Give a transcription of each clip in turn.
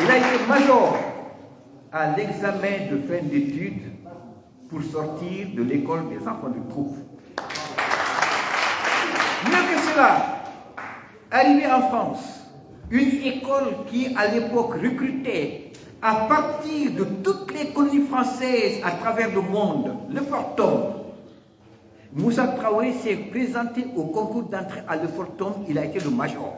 Il a été major à l'examen de fin d'études pour sortir de l'école des enfants de troupe. Mieux que cela, arrivé en France, une école qui à l'époque recrutait à partir de toutes les colonies françaises à travers le monde, le Fortum. Moussa Traoré s'est présenté au concours d'entrée à le Fortum, il a été le major.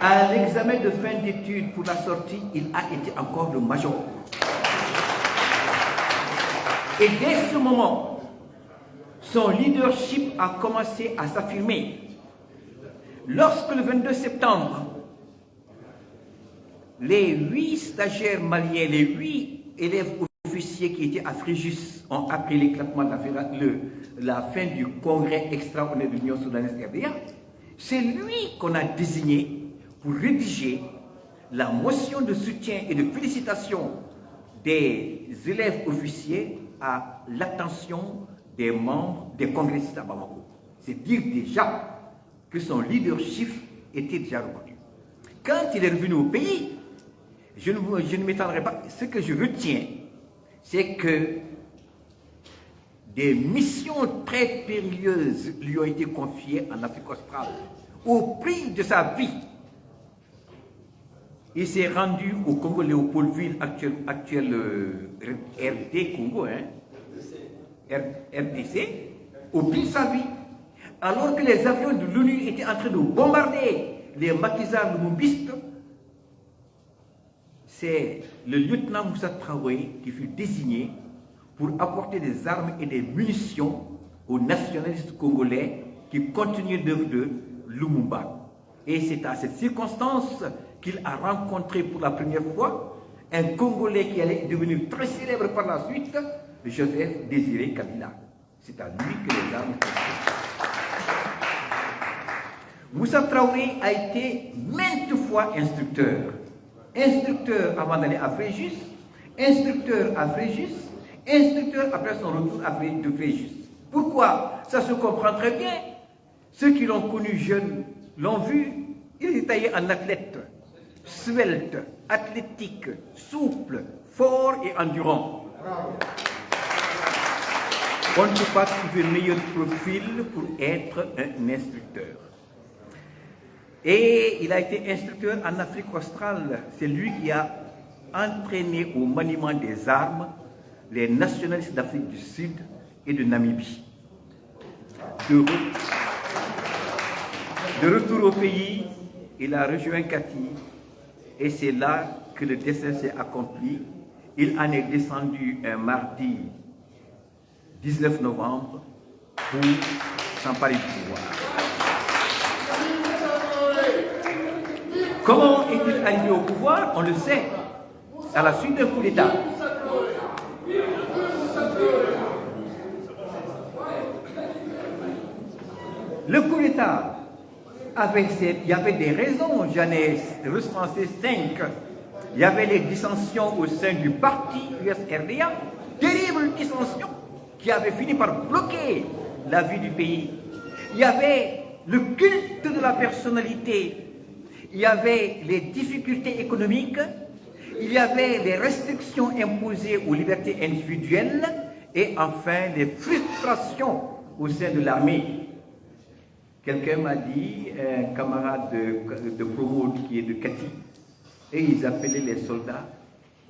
À l'examen de fin d'études pour la sortie, il a été encore le major. Et dès ce moment, son leadership a commencé à s'affirmer. Lorsque le 22 septembre, les 8 stagiaires maliens, les 8 élèves officiers qui étaient à Fréjus ont appelé l'éclatement de la fin du congrès extraordinaire de l'Union soudanaise RDA, c'est lui qu'on a désigné pour rédiger la motion de soutien et de félicitations des élèves officiers à l'attention des membres des congressistes à Bamako. C'est dire déjà que son leadership était déjà reconnu. Quand il est revenu au pays, je ne m'étendrai pas. Ce que je retiens, c'est que des missions très périlleuses lui ont été confiées en Afrique australe. Au prix de sa vie, il s'est rendu au Congo Léopoldville, actuel RD Congo, RDC, au prix de sa vie. Alors que les avions de l'ONU étaient en train de bombarder les maquisards lumumbistes, c'est le lieutenant Moussa Traoré qui fut désigné pour apporter des armes et des munitions aux nationalistes congolais qui continuaient d'œuvre de Lumumba. Et c'est à cette circonstance qu'il a rencontré pour la première fois un Congolais qui allait devenir très célèbre par la suite, Joseph Désiré Kabila. C'est à lui que les armes sont. Moussa Traoré a été maintes fois instructeur. Instructeur avant d'aller à Fréjus, instructeur à Fréjus, instructeur après son retour de Fréjus. Pourquoi? Ça se comprend très bien. Ceux qui l'ont connu jeune l'ont vu, il est taillé en athlète, svelte, athlétique, souple, fort et endurant. On ne peut pas trouver meilleur profil pour être un instructeur. Et il a été instructeur en Afrique australe. C'est lui qui a entraîné au maniement des armes les nationalistes d'Afrique du Sud et de Namibie. De retour au pays, il a rejoint Kati et c'est là que le destin s'est accompli. Il en est descendu un mardi 19 novembre pour s'emparer du pouvoir. Comment est-il arrivé au pouvoir? On le sait, à la suite d'un coup d'État. Le coup d'État, il y avait des raisons, j'en ai recensé 5. Il y avait les dissensions au sein du parti USRDA, terribles dissensions qui avaient fini par bloquer la vie du pays. Il y avait le culte de la personnalité. Il y avait les difficultés économiques, il y avait les restrictions imposées aux libertés individuelles et enfin les frustrations au sein de l'armée. Quelqu'un m'a dit, un camarade de promo qui est de Kati, et ils appelaient les soldats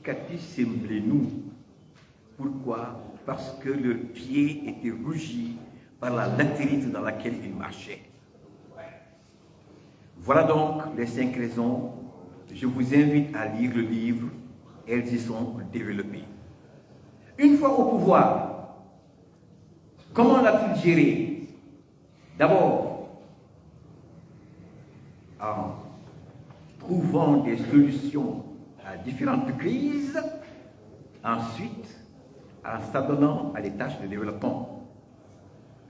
Kati semblez-nous. Pourquoi? Parce que leurs pieds étaient rougis par la latérite dans laquelle ils marchaient. Voilà donc les 5 raisons. Je vous invite à lire le livre, elles y sont développées. Une fois au pouvoir, comment l'a-t-il géré? D'abord, en trouvant des solutions à différentes crises, ensuite, en s'adonnant à des tâches de développement.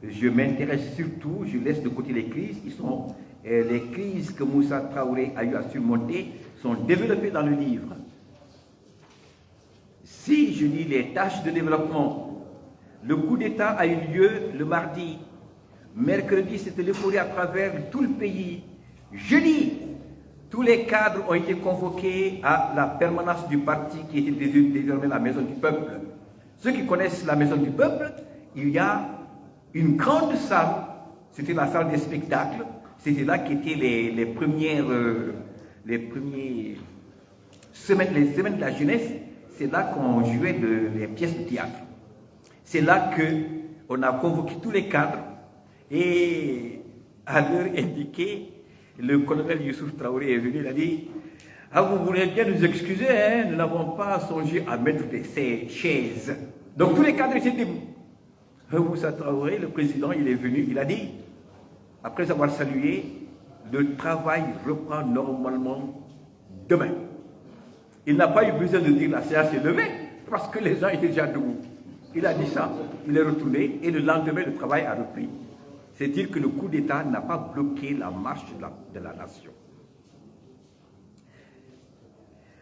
Je m'intéresse surtout, je laisse de côté les crises, les crises que Moussa Traoré a eu à surmonter sont développées dans le livre. Si je lis les tâches de développement, le coup d'État a eu lieu le mardi. Mercredi, c'était l'euphorie à travers tout le pays. Jeudi, tous les cadres ont été convoqués à la permanence du parti qui était désormais la Maison du Peuple. Ceux qui connaissent la Maison du Peuple, il y a une grande salle, c'était la salle des spectacles, c'était là qu'étaient les premières semaines, les semaines de la jeunesse, c'est là qu'on jouait les pièces de théâtre. C'est là qu'on a convoqué tous les cadres et à l'heure indiquée, le colonel Youssouf Traoré est venu, il a dit « Ah, vous voulez bien nous excuser, hein, nous n'avons pas songé à mettre ces chaises. » Donc tous les cadres étaient debout. Moussa Traoré, le président, il est venu, il a dit, après avoir salué, le travail reprend normalement demain. Il n'a pas eu besoin de dire la séance est levée, parce que les gens étaient déjà debout. Il a dit ça, il est retourné, et le lendemain, le travail a repris. C'est dire que le coup d'État n'a pas bloqué la marche de la nation.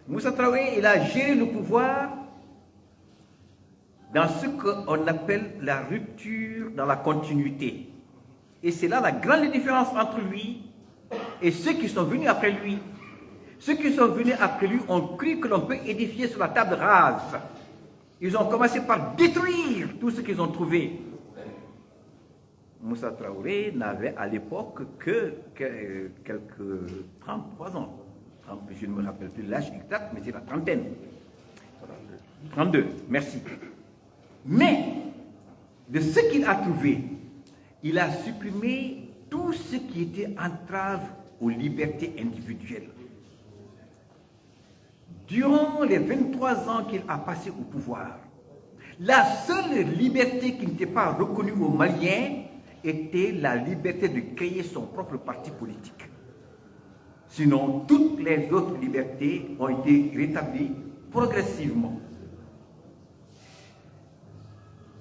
Moussa Traoré, il a géré le pouvoir dans ce qu'on appelle la rupture dans la continuité. Et c'est là la grande différence entre lui et ceux qui sont venus après lui. Ceux qui sont venus après lui ont cru que l'on peut édifier sur la table rase. Ils ont commencé par détruire tout ce qu'ils ont trouvé. Moussa Traoré n'avait à l'époque que quelques 33 ans. Je ne me rappelle plus l'âge exact, mais c'est la trentaine. 32, merci. Mais, de ce qu'il a trouvé, il a supprimé tout ce qui était entrave aux libertés individuelles. Durant les 23 ans qu'il a passé au pouvoir, la seule liberté qui n'était pas reconnue aux Maliens était la liberté de créer son propre parti politique. Sinon, toutes les autres libertés ont été rétablies progressivement.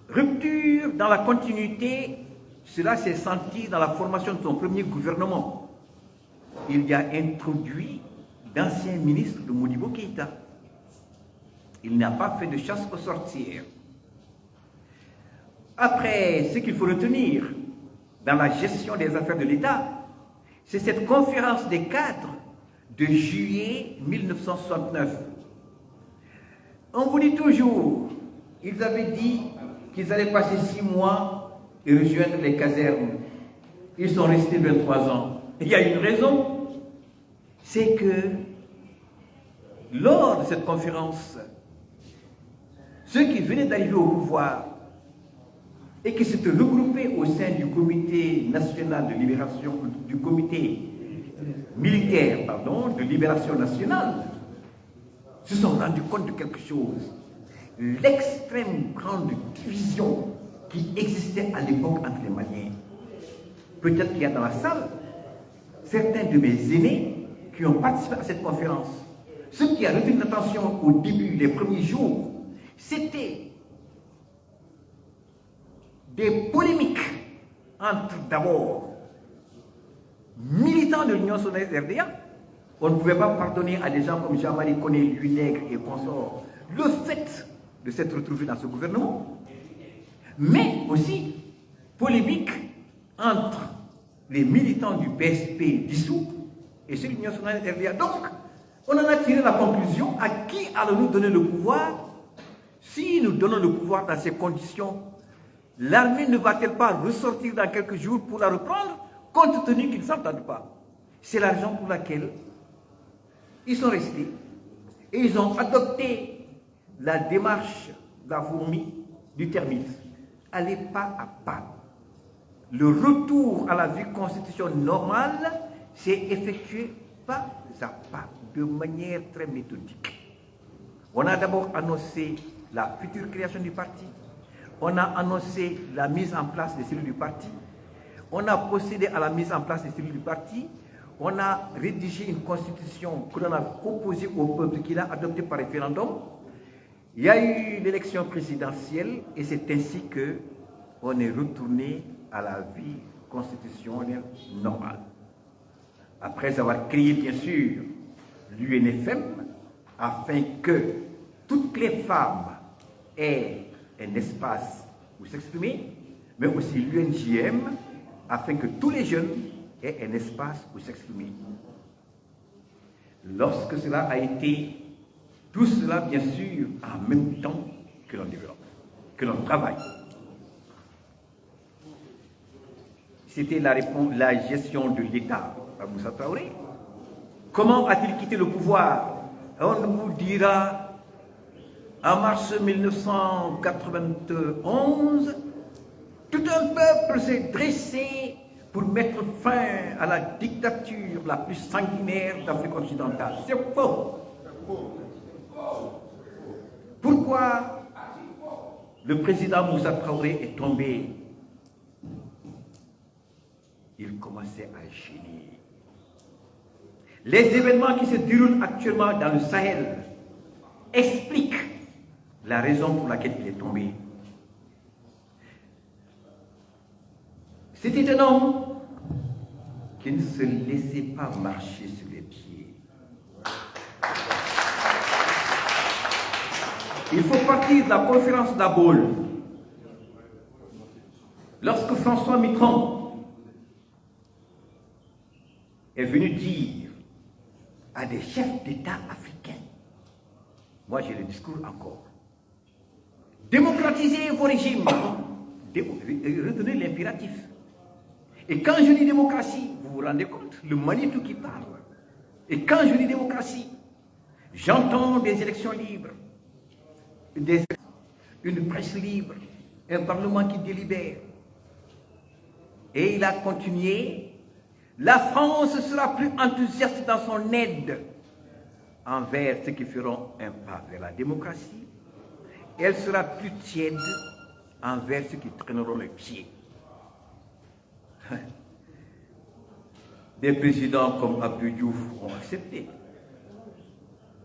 Rupture dans la continuité, cela s'est senti dans la formation de son premier gouvernement. Il y a introduit d'anciens ministres de Modibo Keïta. Il n'a pas fait de chasse aux sorcières. Après, ce qu'il faut retenir dans la gestion des affaires de l'État, c'est cette conférence des cadres de juillet 1969. On vous dit toujours, ils avaient dit qu'ils allaient passer 6 mois et rejoindre les casernes. Ils sont restés 23 ans. Il y a une raison, c'est que lors de cette conférence, ceux qui venaient d'arriver au pouvoir et qui s'étaient regroupés au sein du comité national de libération, du comité militaire, pardon, de libération nationale, se sont rendus compte de quelque chose. L'extrême grande division qui existait à l'époque entre les Maliens. Peut-être qu'il y a dans la salle certains de mes aînés qui ont participé à cette conférence. Ce qui a retenu l'attention au début, les premiers jours, c'était des polémiques entre d'abord militants de l'Union Sonaise RDA. On ne pouvait pas pardonner à des gens comme Jean-Marie Koné, Louis Nègre et consorts le fait de s'être retrouvés dans ce gouvernement, mais aussi polémique entre les militants du PSP dissous et ceux de l'Union Sonaise RDA. Donc, on en a tiré la conclusion, à qui allons-nous donner le pouvoir? Si nous donnons le pouvoir dans ces conditions, l'armée ne va-t-elle pas ressortir dans quelques jours pour la reprendre, compte tenu qu'ils ne s'entendent pas? C'est la raison pour laquelle ils sont restés et ils ont adopté la démarche de la fourmi du termite. Aller pas à pas. Le retour à la vie constitutionnelle normale s'est effectué pas à pas, de manière très méthodique. On a d'abord annoncé la future création du parti. On a annoncé la mise en place des cellules du parti. On a procédé à la mise en place des cellules du parti. On a rédigé une constitution que l'on a proposée au peuple, qu'il a adoptée par référendum. Il y a eu l'élection présidentielle et c'est ainsi qu'on est retourné à la vie constitutionnelle normale. Après avoir créé, bien sûr, l'UNFM, afin que toutes les femmes aient un espace où s'exprimer, mais aussi l'UNJM, afin que tous les jeunes aient un espace où s'exprimer. lorsque cela a été, tout cela bien sûr en même temps que l'on développe, que l'on travaille. C'était la gestion de l'État par Moussa Traoré. Comment a-t-il quitté le pouvoir? On vous dira, en mars 1991, tout un peuple s'est dressé pour mettre fin à la dictature la plus sanguinaire d'Afrique occidentale. C'est faux. Pourquoi le président Moussa Traoré est tombé? Il commençait à gêner. Les événements qui se déroulent actuellement dans le Sahel expliquent la raison pour laquelle il est tombé. C'était un homme qui ne se laissait pas marcher sur les pieds. Il faut partir de la conférence d'Abol. Lorsque François Mitterrand est venu dire à des chefs d'État africains, moi j'ai le discours encore, démocratisez vos régimes, retenez l'impératif. Et quand je dis démocratie, vous vous rendez compte, le Manitou qui parle. Et quand je dis démocratie, j'entends des élections libres, une presse libre, un parlement qui délibère. Et il a continué. La France sera plus enthousiaste dans son aide envers ceux qui feront un pas vers la démocratie. Elle sera plus tiède envers ceux qui traîneront les pieds. Des présidents comme Abdou Diouf ont accepté.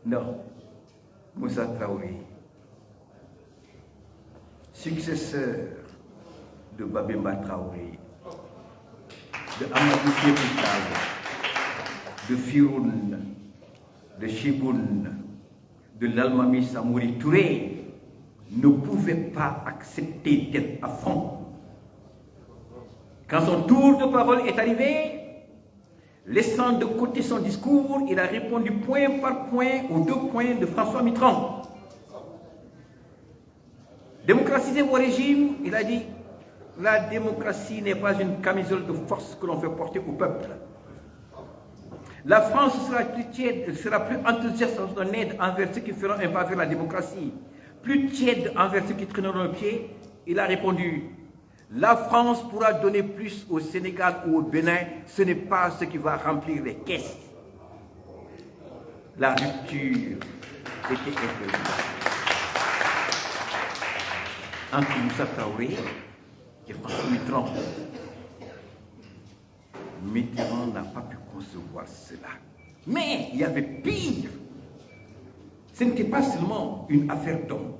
Non, Moussa Traoré, successeur de Babemba Traoré, de Amadou Sékou, de Firoun, de Chiboun, de l'Almami Samouri Touré, ne pouvait pas accepter d'être à fond. Quand son tour de parole est arrivé, laissant de côté son discours, il a répondu point par point aux 2 points de François Mitterrand. Démocratiser vos régimes, il a dit, la démocratie n'est pas une camisole de force que l'on fait porter au peuple. La France sera plus tiède, sera plus enthousiaste en son aide envers ceux qui feront un pas vers la démocratie, plus tiède envers ceux qui traîneront le pied. Il a répondu, la France pourra donner plus au Sénégal ou au Bénin, ce n'est pas ce qui va remplir les caisses. La rupture était intervenue entre Moussa Traoré et François Mitterrand. Mitterrand n'a pas pu concevoir cela. Mais il y avait pire. Ce n'était pas seulement une affaire d'homme.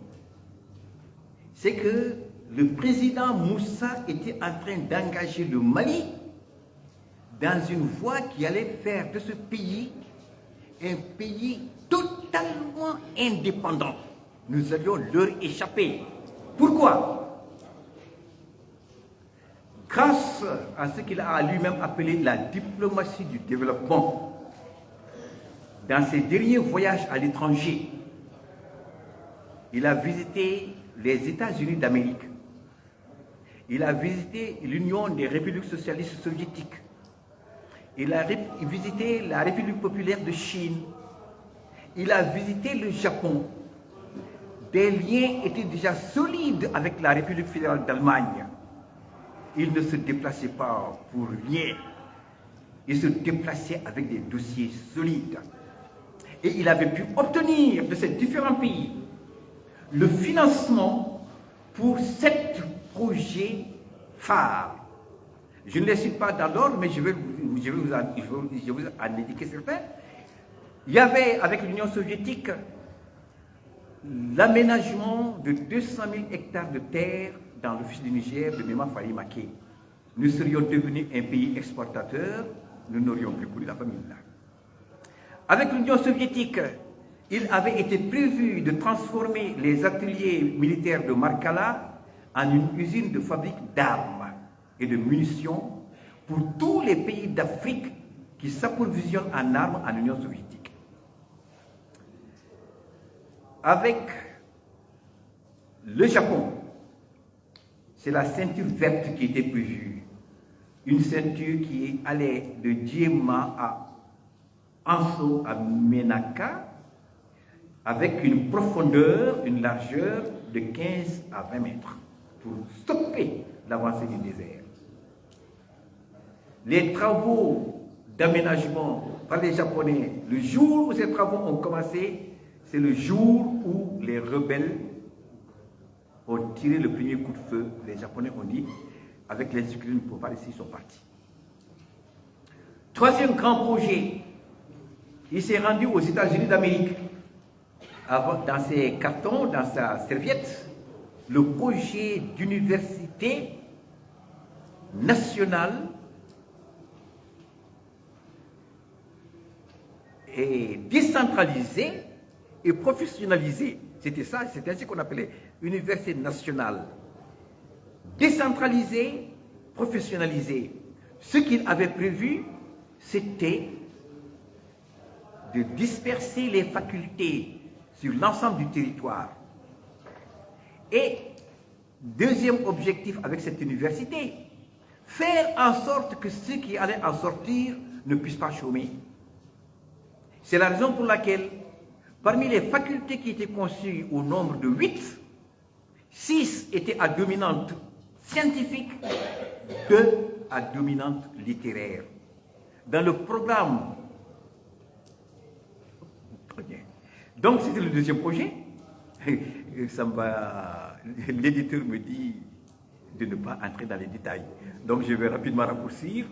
C'est que le président Moussa était en train d'engager le Mali dans une voie qui allait faire de ce pays un pays totalement indépendant. Nous allions leur échapper. Pourquoi? Grâce à ce qu'il a lui-même appelé la diplomatie du développement. Dans ses derniers voyages à l'étranger, il a visité les États-Unis d'Amérique. Il a visité l'Union des républiques socialistes soviétiques. Il a visité la République populaire de Chine. Il a visité le Japon. Des liens étaient déjà solides avec la République fédérale d'Allemagne. Il ne se déplaçait pas pour rien. Il se déplaçait avec des dossiers solides. Et il avait pu obtenir de ces différents pays le financement pour 7 projets phares. Je ne les cite pas dans l'ordre, mais je vais vous en indiquer certains. Il y avait, avec l'Union soviétique, l'aménagement de 200 000 hectares de terre dans l'office du Niger de Mema Fari Maké. Nous serions devenus un pays exportateur, nous n'aurions plus couru la famine là. Avec l'Union soviétique, il avait été prévu de transformer les ateliers militaires de Markala en une usine de fabrique d'armes et de munitions pour tous les pays d'Afrique qui s'approvisionnent en armes en Union soviétique. avec le Japon, c'est la ceinture verte qui était prévue. Une ceinture qui allait de Diema à Anso à Menaka, avec une profondeur, une largeur de 15 à 20 mètres, pour stopper l'avancée du désert. Les travaux d'aménagement par les Japonais, le jour où ces travaux ont commencé, c'est le jour où les rebelles ont tiré le premier coup de feu. Les Japonais ont dit, avec les Ukrainiens, pour pas ici, ils sont partis. Troisième grand projet, il s'est rendu aux États-Unis d'Amérique. Dans ses cartons, dans sa serviette, le projet d'université nationale et décentralisée et professionnalisée. C'était ça, c'est ainsi qu'on appelait université nationale. Décentralisée, professionnalisée. Ce qu'il avait prévu, c'était de disperser les facultés sur l'ensemble du territoire. Et deuxième objectif avec cette université, faire en sorte que ceux qui allaient en sortir ne puissent pas chômer. C'est la raison pour laquelle, parmi les facultés qui étaient conçues au nombre de 8, 6 étaient à dominante scientifique, 2 à dominante littéraire. Dans le programme, donc c'était le deuxième projet. L'éditeur me dit de ne pas entrer dans les détails. Donc je vais rapidement raccourcir.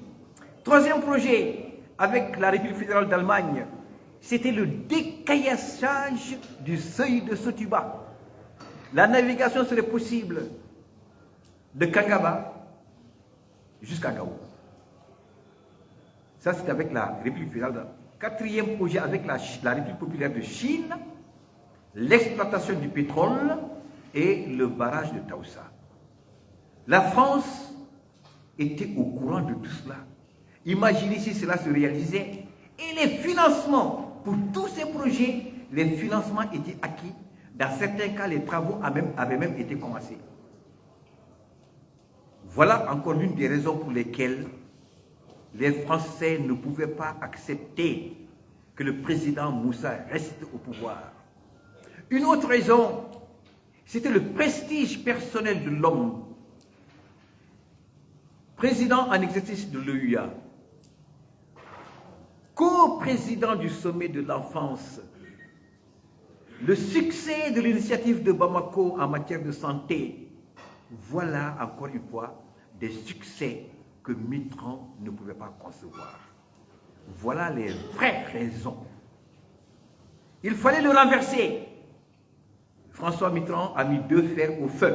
Troisième projet, avec la République fédérale d'Allemagne, c'était le décaillassage du seuil de Sotuba. La navigation serait possible de Kangaba jusqu'à Gao. Ça, c'est avec la République fédérale. Quatrième projet, avec la République populaire de Chine, l'exploitation du pétrole et le barrage de Taoussa. La France était au courant de tout cela. Imaginez si cela se réalisait. Et les financements pour tous ces projets, les financements étaient acquis. Dans certains cas, les travaux avaient même été commencés. Voilà encore l'une des raisons pour lesquelles les Français ne pouvaient pas accepter que le président Moussa reste au pouvoir. Une autre raison, c'était le prestige personnel de l'homme. Président en exercice de l'OUA, co-président du sommet de l'enfance, le succès de l'initiative de Bamako en matière de santé, voilà encore une fois des succès que Mitterrand ne pouvait pas concevoir. Voilà les vraies raisons. Il fallait le renverser. François Mitterrand a mis 2 fers au feu.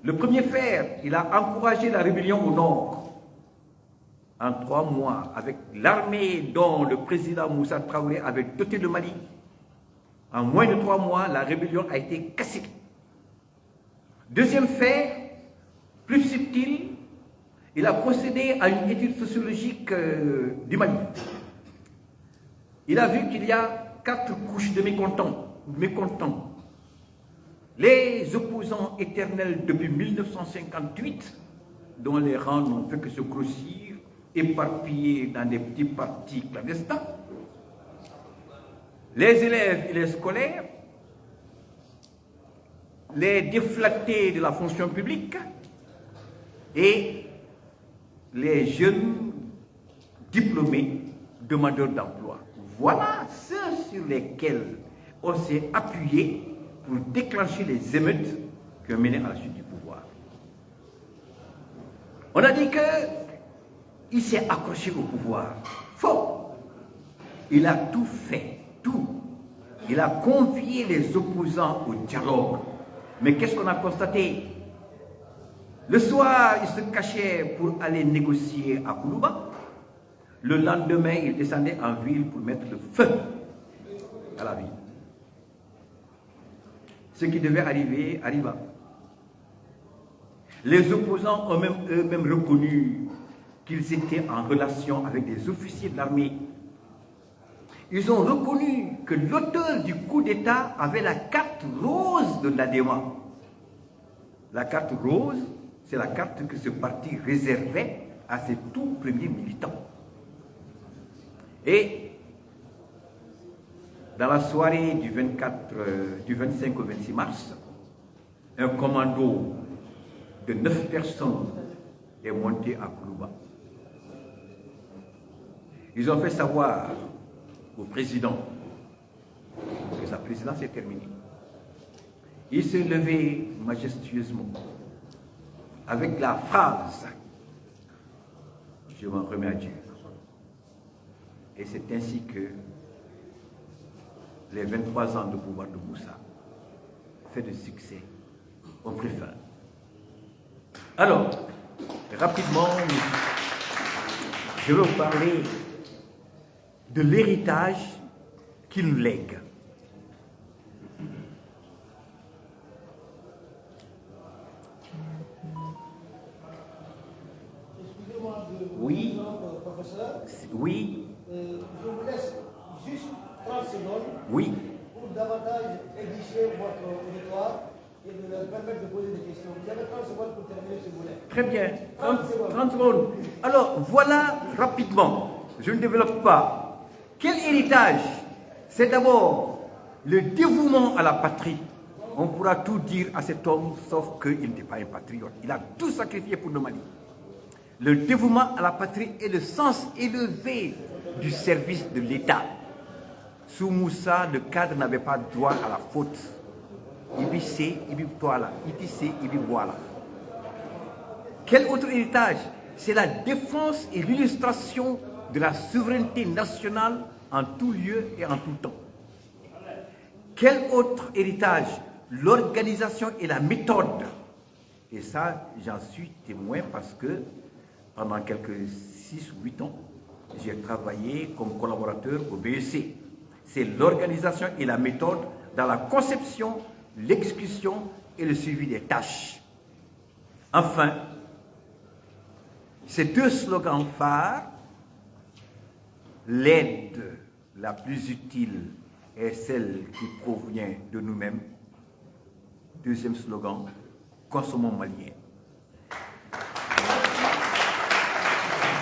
Le premier fer, il a encouragé la rébellion au nord. En 3 mois, avec l'armée dont le président Moussa Traoré avait doté le Mali, en moins de 3 mois, la rébellion a été cassée. Deuxième fait, plus subtil, il a procédé à une étude sociologique du Mali. Il a vu qu'il y a 4 couches de mécontents. Les opposants éternels depuis 1958, dont les rangs n'ont fait que se grossir, éparpillés dans des petits partis clandestins. Les élèves et les scolaires, les déflactés de la fonction publique et les jeunes diplômés demandeurs d'emploi. Voilà ceux sur lesquels on s'est appuyé pour déclencher les émeutes qui ont mené à la chute du pouvoir. On a dit qu'il s'est accroché au pouvoir. Faux. Il a tout fait, tout. Il a convié les opposants au dialogue. Mais qu'est-ce qu'on a constaté? Le soir, il se cachait pour aller négocier à Koulouba. Le lendemain, il descendait en ville pour mettre le feu à la ville. Ce qui devait arriver, arriva. Les opposants ont même eux-mêmes reconnu qu'ils étaient en relation avec des officiers de l'armée. ils ont reconnu que l'auteur du coup d'État avait la carte rose de l'ADEMA. La carte rose, c'est la carte que ce parti réservait à ses tout premiers militants. Et dans la soirée du 25 au 26 mars, un commando de 9 personnes est monté à Koulouba. Ils ont fait savoir au président que sa présidence est terminée. Il s'est levé majestueusement avec la phrase « Je m'en remets à Dieu ». Et c'est ainsi que les 23 ans de pouvoir de Moussa, fait de succès, ont pris fin. Alors, rapidement, je vais vous parler de l'héritage qu'il nous lègue. Excusez-moi de Oui. professeur. Oui. Je vous laisse juste 30 secondes Oui. pour davantage édifier votre auditoire et de leur permettre de poser des questions. Vous avez 30 secondes pour terminer ce volet. Très bien. 30 secondes. Alors, voilà rapidement. Je ne développe pas. Quel héritage? C'est d'abord le dévouement à la patrie. On pourra tout dire à cet homme, sauf qu'il n'était pas un patriote. Il a tout sacrifié pour le Mali. Le dévouement à la patrie est le sens élevé du service de l'État. Sous Moussa, le cadre n'avait pas droit à la faute. Ibissé, Ibitoala, Ibissé, Ibiboala. Quel autre héritage? C'est la défense et l'illustration de la souveraineté nationale en tout lieu et en tout temps. Quel autre héritage? L'organisation et la méthode. Et ça, j'en suis témoin parce que pendant quelques 6 ou 8 ans, j'ai travaillé comme collaborateur au BEC. C'est l'organisation et la méthode dans la conception, l'exécution et le suivi des tâches. Enfin, ces deux slogans phares, l'aide la plus utile est celle qui provient de nous-mêmes. Deuxième slogan, consommons malien.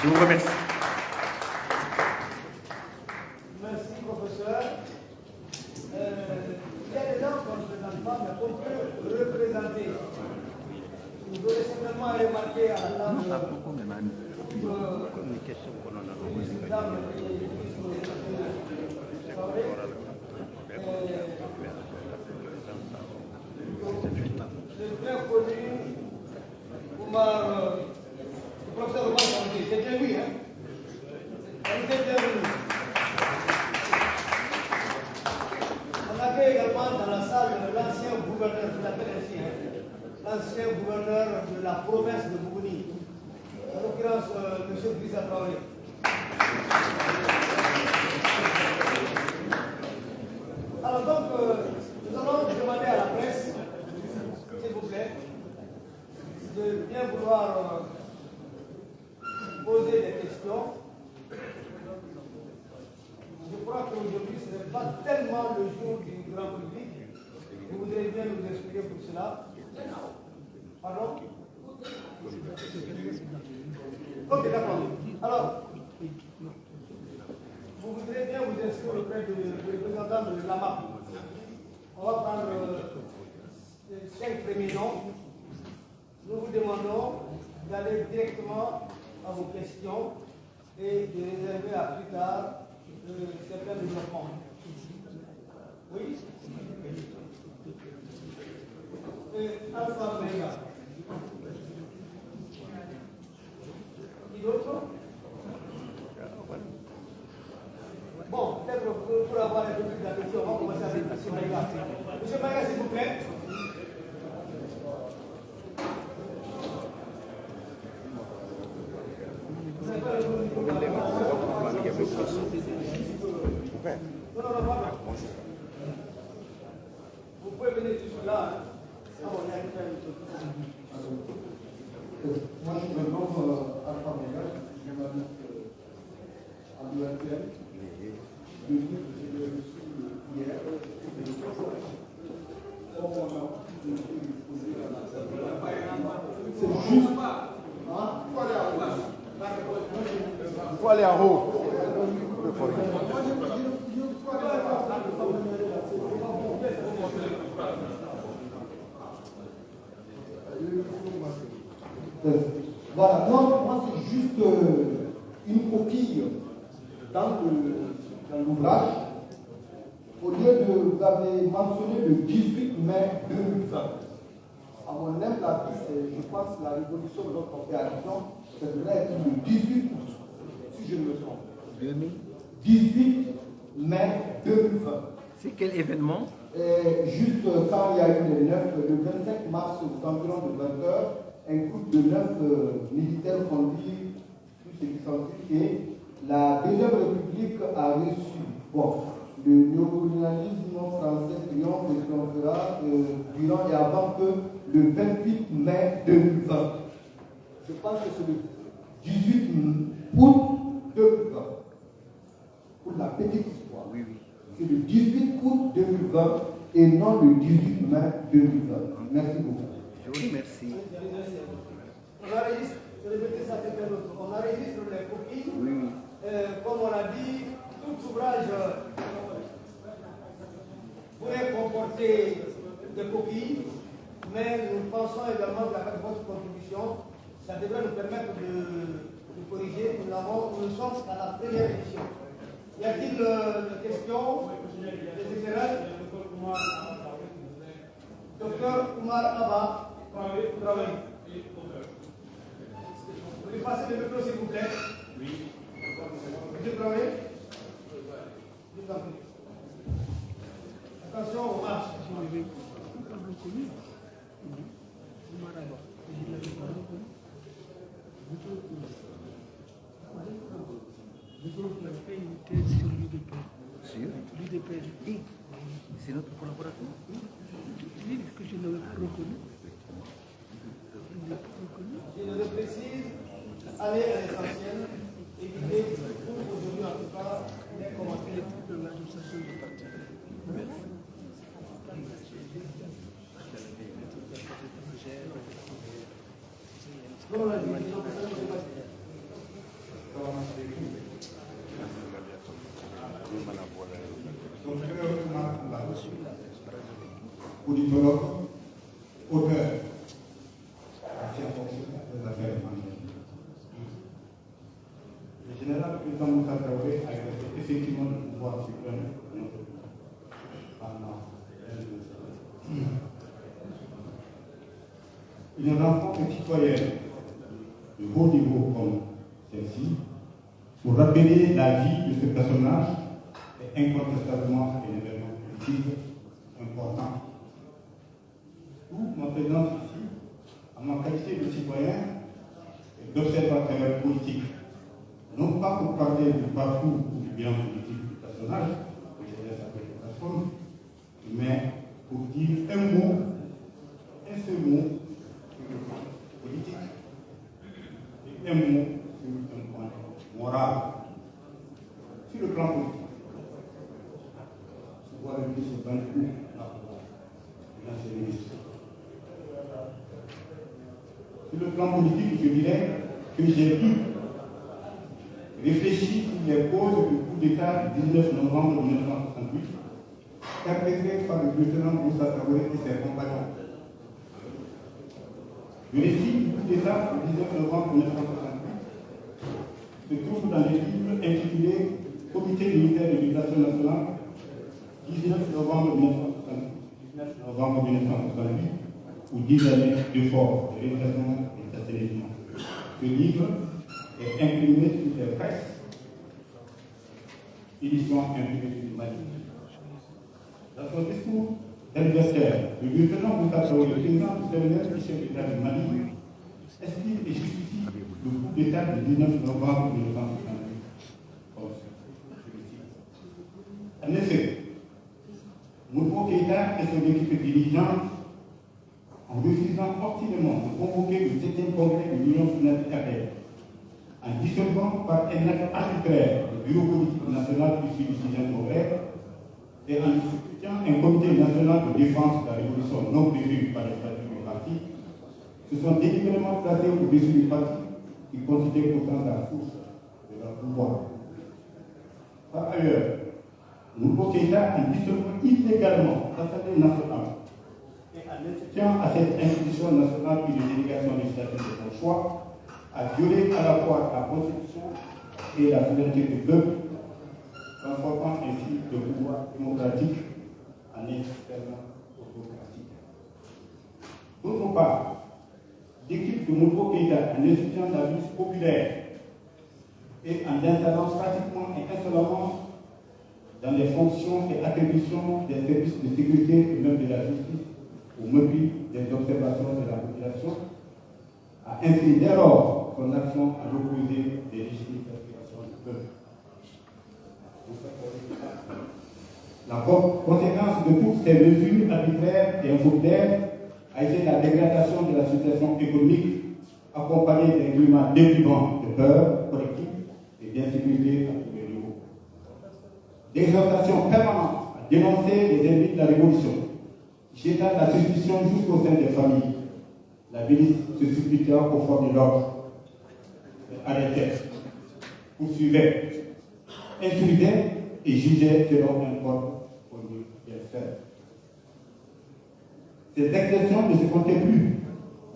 Je vous remercie. Merci, professeur. Il y a des gens qu'on ne présente pas, mais qu'on peut représenter. Vous aurez certainement remarqué à la table le très connu Oumar, le professeur Oumar Santé. C'est bien lui, hein? Il était bienvenu. On avait également dans la salle l'ancien gouverneur, je l'appelle ainsi, hein, l'ancien gouverneur de la province de Bougouni, en l'occurrence M. Brisa Traoré. Alors donc, nous allons demander à la presse, s'il vous plaît, de bien vouloir poser des questions. Je crois qu'aujourd'hui, ce n'est pas tellement le jour du grand public. Vous voudrez bien nous expliquer pour cela. Pardon? Ok, d'accord. Alors, vous voudrez bien vous inscrire auprès du représentant de l'AMAP. On va prendre les 5 premiers noms. Nous vous demandons d'aller directement à vos questions et de réserver à plus tard certains développements. Oui? Alpha Omega. Qui d'autre? Bon, peut-être pour avoir un peu plus d'attention, on va commencer avec M. Maïga. M. Maïga, s'il vous plaît. Vous n'avez pas le nom du gouvernement. Non, pas. Vous pouvez venir jusque là. Ah bon, il y a moi, je me nomme Alpha Mega, je m'habite à l'UNPM. le livre que j'ai reçu hier, et le comme on a pu poser dans la salle. C'est juste. Hein? Il faut aller en haut. Voilà, non, moi c'est juste une coquille dans l'ouvrage. Au lieu de, vous avez mentionné le 18 mai 2020. À mon humble avis, je pense que la révolution de notre opération, ça devrait être le 18 août, si je ne me trompe. 18 mai 2020. C'est quel événement? Juste quand il y a eu le 25 mars, aux environs de 20h, un groupe de 9 militaires conduits, tout ce qui s'ensuit, et la Deuxième République a reçu, le néocolonialisme français triomphe et triomphera durant et avant que le 28 mai 2020. Je pense que c'est le 18 août 2020. Pour la petite histoire. Oui, oui. C'est le 18 août 2020 et non le 18 mai 2020. Merci beaucoup. Je vous remercie. On enregistre les copies. Oui, oui. Comme on a dit, tout ouvrage pourrait comporter des copies, mais nous pensons également qu'avec votre contribution, ça devrait nous permettre de corriger. Nous sommes à la première édition. Y a-t-il des questions, des éclairages? Docteur Oumar Abba, travail. Vous voulez passer le micro, s'il vous plaît? Oui. Monsieur Traoré? Je vous en prie. Attention aux marches. C'est notre collaborateur. Que je n'avais pas reconnu. Je le précise, allez à l'essentiel, évitez pour aujourd'hui en tout cas les commentaires. De l'association de parti. Merci. Politologue, auteur, ancien fonctionnaire des affaires étrangères. Le général président Moussa Traoré a exercé effectivement le pouvoir suprême de notre pays pendant 22 ans. Il nous rencontre des citoyens de haut niveau comme celle-ci pour rappeler la vie de ce personnage est incontestablement un événement politique important. D'où ma présence ici, à ma qualité de citoyen et d'observateur politique, non pas pour parler du parcours ou du bilan politique du personnage, que je laisse à quelques personnes, mais pour dire un seul mot sur le plan politique et un mot sur un point moral. Sur le plan politique, je vois le ministre Bankou, l'ancien ministre. Sur le plan politique, je dirais que j'ai pu réfléchir sur les causes du coup d'État du 19 novembre 1968, perpétré par le lieutenant Moussa Traoré et ses compagnons. Le récit du coup d'État du 19 novembre 1968 se trouve dans les livres intitulés Comité militaire de l'éducation nationale, 19 novembre 1968, ou 10 années d'efforts de réalisation et d'assainissement. Ce livre est imprimé sur les presses, édition imprimée du Mali. Dans son discours d'anniversaire, le lieutenant Moussa Traoré, le président du séminaire du chef d'État du Mali, estime et justifie le coup d'État du 19 novembre 1968. En effet, Moussa Keïta et son équipe dirigeante, en refusant obstinément de convoquer le 7e congrès de l'Union financière, en dissolvant par un acte arbitraire le bureau politique national issu du 6e congrès et en instituant un comité national de défense de la révolution non prévu par les statuts du parti, se sont délibérément placés au-dessus du parti qui considère pourtant la source de leur pouvoir. Par ailleurs, Modibo Keïta, en dissolvant illégalement l'Assemblée nationale et en instituant à cette institution nationale une délégation législative de son choix, a violé à la fois la Constitution et la souveraineté du peuple, transformant ainsi le pouvoir démocratique en un système autocratique. D'autre part, l'équipe de Modibo Keïta, en instituant la lutte populaire et en installant pratiquement et insolemment dans les fonctions et attributions des services de sécurité et même de la justice au mépris des observations de la population, a inscrit dès lors son action à l'opposé des légitimes aspirations du peuple. La conséquence de toutes ces mesures arbitraires et impopulaires a été la dégradation de la situation économique, accompagnée d'un climat déprimant de peur collective et d'insécurité à tous les niveaux. L'exhortation permanente à dénoncer les ennemis de la révolution, jetant la suspicion jusqu'au sein des familles. La milice se suppliqua au fond de l'ordre, arrêtait, poursuivait, instruisait et jugeait selon un code connu bien fait. Ces expressions ne se comptaient plus.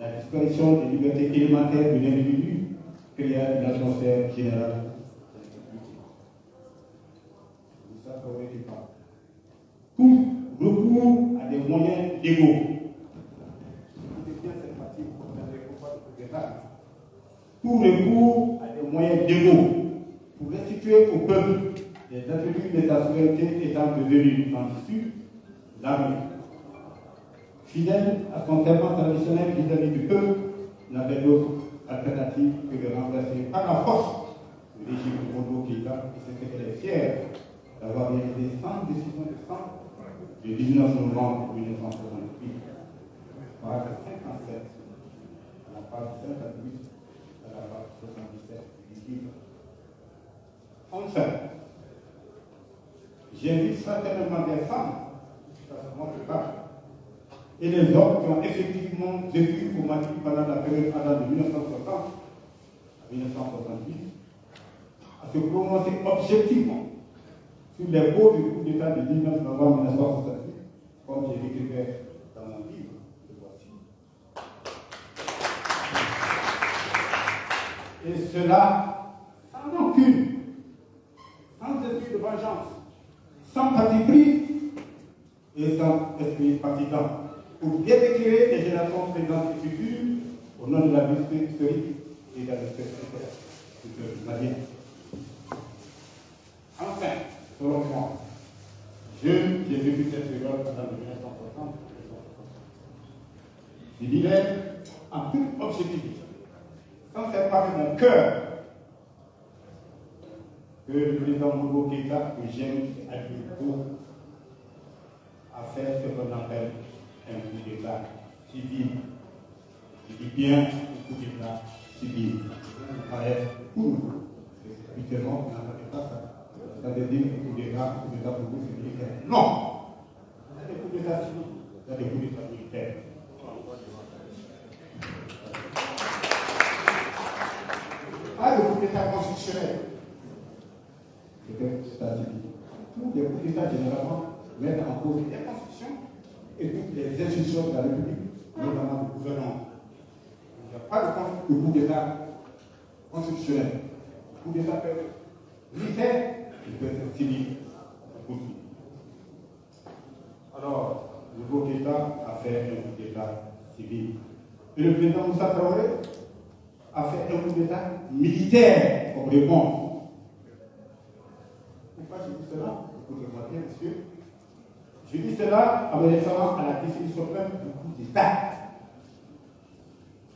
La disparition des libertés élémentaires de l'individu créa une atmosphère générale. Tout recours à des moyens légaux. Tout recours à des moyens légaux pour restituer au peuple les attributs de sa souveraineté étant devenus en dessus l'armée. Fidèle à son serment traditionnel vis-à-vis du peuple, n'avait d'autre alternative que de remplacer par la force le régime de Modibo Keïta, et c'est qu'elle est fière d'avoir réalisé 100 décisions de sang le 19 novembre 1968, page 57, à la page 58, à la page 77 du livre. Enfin, j'invite certainement des femmes, moi je parle, et les hommes qui ont effectivement vécu au Mali pendant la période allant de 1960 à 1968, à se prononcer objectivement sur les causes du coup d'État de 19 novembre 1968, comme j'ai décrit dans mon livre, le voici. Et cela sans rancune, sans esprit de vengeance, sans parti pris et sans esprit partisan, pour bien éclairer les générations présentes et futures au nom de la vérité historique et de la spiritualité du peuple malien. Enfin, selon moi, j'ai vécu cette période pendant 1960. Je dirais en toute objectivité, sans faire part de mon cœur, que le président Modibo Keïta, que j'aime et admire beaucoup, a fait ce qu'on appelle un coup d'État civil. Je dis bien un coup d'État civil. Ça paraît court. Habituellement, on n'appelle pas ça. Ça veut dire un coup d'État pour vous, c'est militaire. Non! Il y a des coups d'État civils, il y a des coups d'État militaires. Pas de coup d'État constitutionnel. C'est-à-dire, tous les coups d'État, généralement, mettent en cause les constitutions et toutes les institutions de la République, notamment le gouvernement. Il n'y a pas de coup d'État constitutionnel. Le coup d'État peut être militaire, il peut être civil. Alors, le Modibo Keïta a fait un coup d'État civil. Et le président Moussa Traoré a fait un coup d'État militaire comme réponse. Pourquoi je dis cela? Écoutez-moi bien, monsieur. Je dis cela en me référant à la définition même du coup d'État.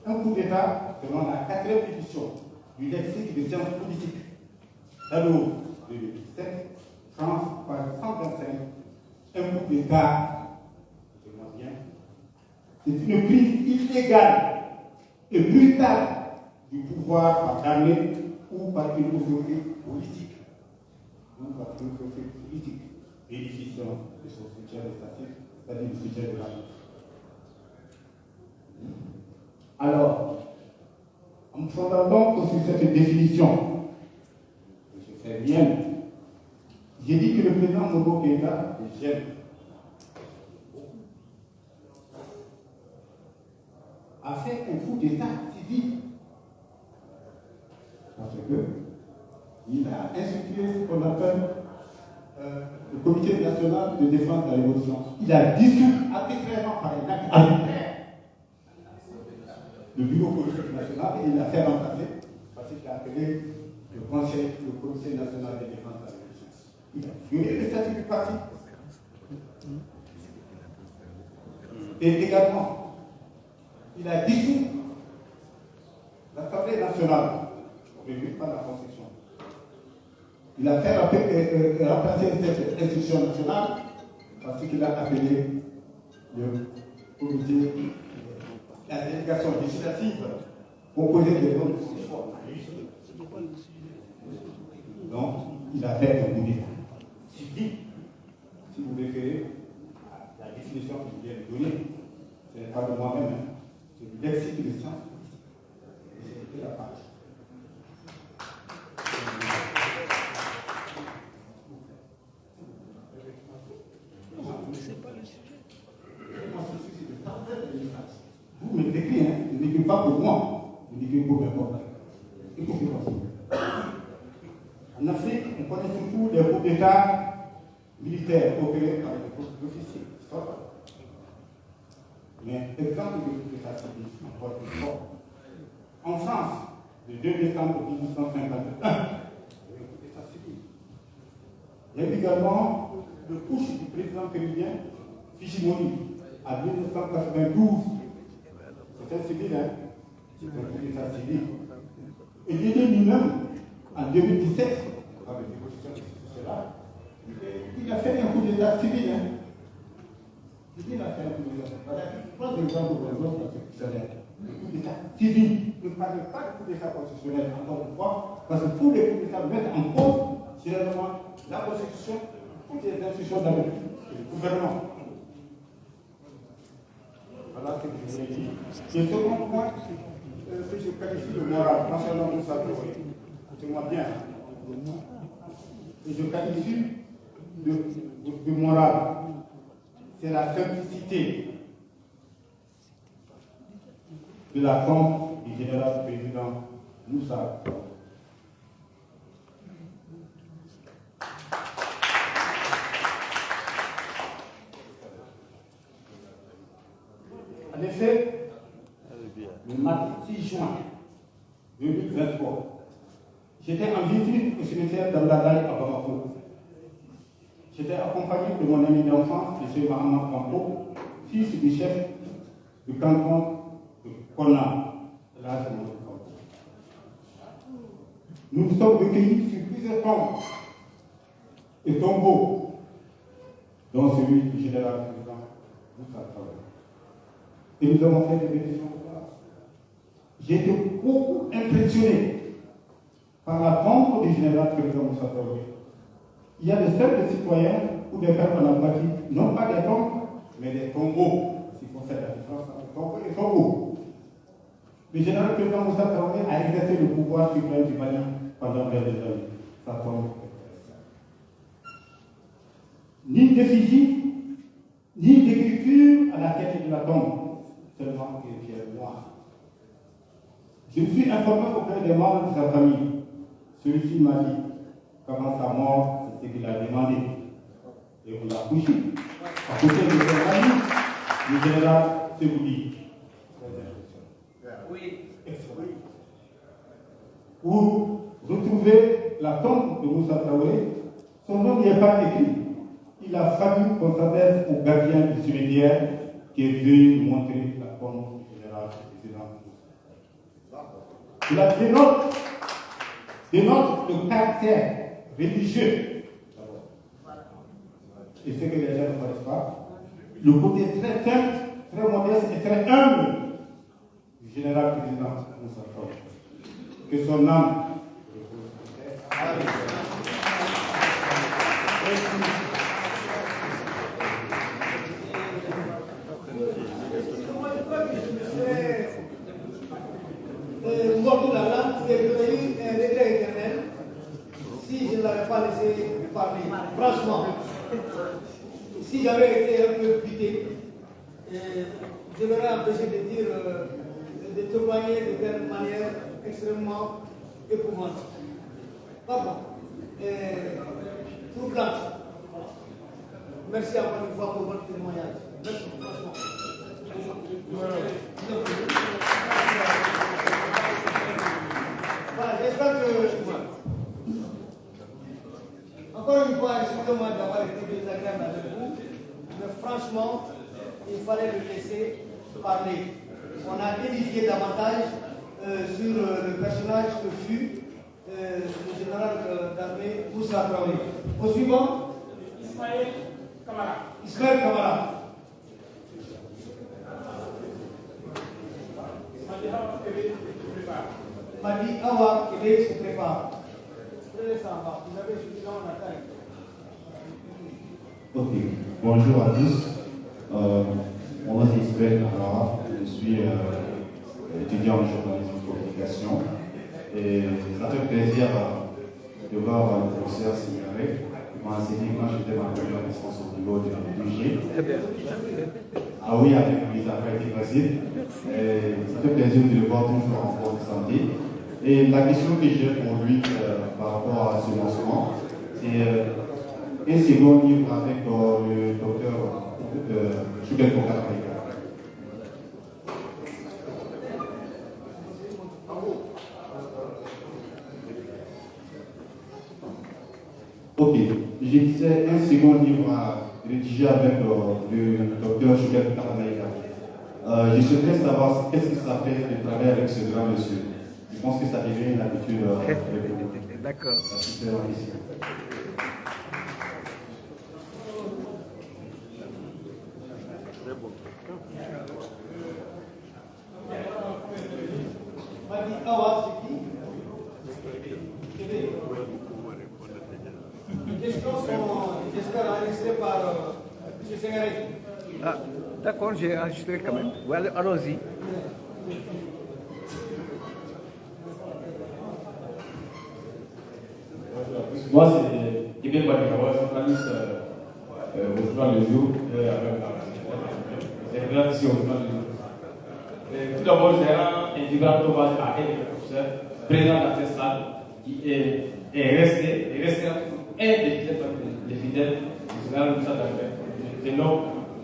Un coup d'État, selon la 4e édition du lexique de sciences politiques, d'Allo 2017, France, page 125, un coup d'État, écoutez-moi bien, c'est une prise illégale et brutale du pouvoir par l'armée par une autorité politique, ou par une autorité politique, bénéficiant de son soutien étatique, c'est-à-dire du soutien de l'armée. Alors, en me fondant donc sur cette définition, je fais bien, j'ai dit que le président Mogo Keïta est jeune. A fait un coup d'État civil. Parce qu'il a institué ce qu'on appelle le Comité national de défense de la révolution. Il a dissous arbitrairement par un acte arbitraire le bureau politique national et il l'a fait remplacer parce qu'il a appelé le Comité national de défense de la révolution. Il a violé le statut du parti. Et également, il a dissous l'Assemblée nationale, prévue par la Constitution. Il a fait remplacer cette institution nationale parce qu'il a appelé le comité, la délégation législative, composée des membres de son choix. Donc, il a fait un coup d'État civil, si vous référez à la définition que je viens de donner. Ce n'est pas de moi-même, c'est du lexique de science. Et c'est la page. C'est pas le sujet. Vous me décrivez, hein, vous n'écrivez pas pour moi, vous n'écrivez pour n'importe qui. En Afrique, on connaît surtout des groupes d'État militaires opérés par des groupes d'officiers. Mais exemple de coup d'État civil, encore plus fort. En France, le 2 décembre 1951, il y a eu un coup d'État civil. Il y a eu également le push du président péruvien Fujimori en 1992. C'est un civil, hein? C'est un coup d'État civil. Et Lénine lui-même, en 2017, avec les positions institutionnelles, il a fait un coup d'État civil. Hein? Il a fait un coup d'État civil. Voilà, trois exemples de raisons constitutionnelles. Le coup d'État civil. Ne parlez pas de coup d'État constitutionnel, encore une fois, parce que tous les coups d'État mettent en cause, généralement, la Constitution, toutes les institutions de la République et le gouvernement. Voilà ce que je voulais dire. Et le second point, que je qualifie de moral, concernant Moussa Traoré, écoutez-moi bien, et je qualifie de moral, c'est la simplicité de la tombe du général président Moussa Traoré. En effet, le mardi 6 juin 2023, j'étais en visite au cimetière d'Abdallah à Bamako. J'étais accompagné de mon ami d'enfance, M. Mahaman Kampo, fils du chef du canton de Kona, là c'est mon canton. Nous nous sommes recueillis sur plusieurs tombes et tombeaux, dont celui du général président Moussa Traoré. Et nous avons fait des bénédictions. J'ai été beaucoup impressionné par la tombe du général président Moussa Traoré. Il y a des cercles de citoyens ou des personnes en bâti, non pas des tombes, mais des tombeaux. S'il faut faire la différence entre tombeaux et tombeaux. Le général président Moussa Traoré a exercé le pouvoir suprême du Mali pendant des années. Sa tombe. Ni d'effigie, ni d'écriture à la tête de la tombe. Seulement une pierre noire. Je me suis informé auprès des membres de sa famille. Celui-ci m'a dit qu'avant sa mort, c'est ce qu'il a demandé. Et on l'a couché. À côté de son ami, le général Segoudi. Oui. Pour retrouver la tombe de Moussa Traoré, son nom n'y est pas écrit. Il a fallu qu'on s'adresse au gardien du cimetière qui est venu nous montrer la tombe du général président. Cela dénote le caractère religieux. Et ce que les gens ne connaissent pas, le côté très simple, très modeste et très humble du général président Moussa Traoré. Que son âme repose Mort de la langue, c'est devenu un regret éternel si je ne l'avais pas laissé parler. Franchement, si j'avais été un peu buté, je m'aurais empêché de dire, de témoigner de telle manière extrêmement épouvantable. Pardon. Troublante. Merci encore une fois pour votre témoignage. Merci, franchement. Voilà, j'espère que. Encore une fois, excusez-moi d'avoir été désagréable avec vous, mais franchement, il fallait le laisser parler. On a édifié davantage sur le personnage que fut le général d'armée Moussa Traoré. Au suivant, Ismaël Kamara. Ismaël Kamara. Madi Awa Kébé se prépare. Prenez ça en bas. Vous avez suffisamment d'attaque. Ok. Bonjour à tous. Mon nom est Ismaël Kamara. Je suis étudiant en journalisme et communication. Et ça fait plaisir de voir le professeur Signoré qui m'a enseigné quand j'étais dans la première licence au niveau de l'UG. Ah oui, avec lui, ça n'a pas été facile. Ça fait plaisir de le voir toujours en bonne santé. Et la question que j'ai pour lui par rapport à ce lancement, c'est un second livre avec le docteur Choubel Kokakaïka. Ok, je disais un second livre à rédiger avec le docteur Choubel Kokakaïka. Je souhaiterais savoir qu'est-ce que ça fait de travailler avec ce grand monsieur. Je pense que ça devient une habitude avec vous. D'accord. Madi Awa, c'est qui? Les questions sont, j'espère, enregistrées par M. Sengaré. Ah, d'accord, j'ai enregistré quand même. Voilà, allons-y. Moi, c'est Kébé Badikawa, journaliste au journal Le Jour, c'est rédacteur ici au journal Le Jour. Tout d'abord, je rends un vibrant hommage à elle, le professeur, président de cette salle, qui est resté un des fidèles du général Moussa Traoré. C'est le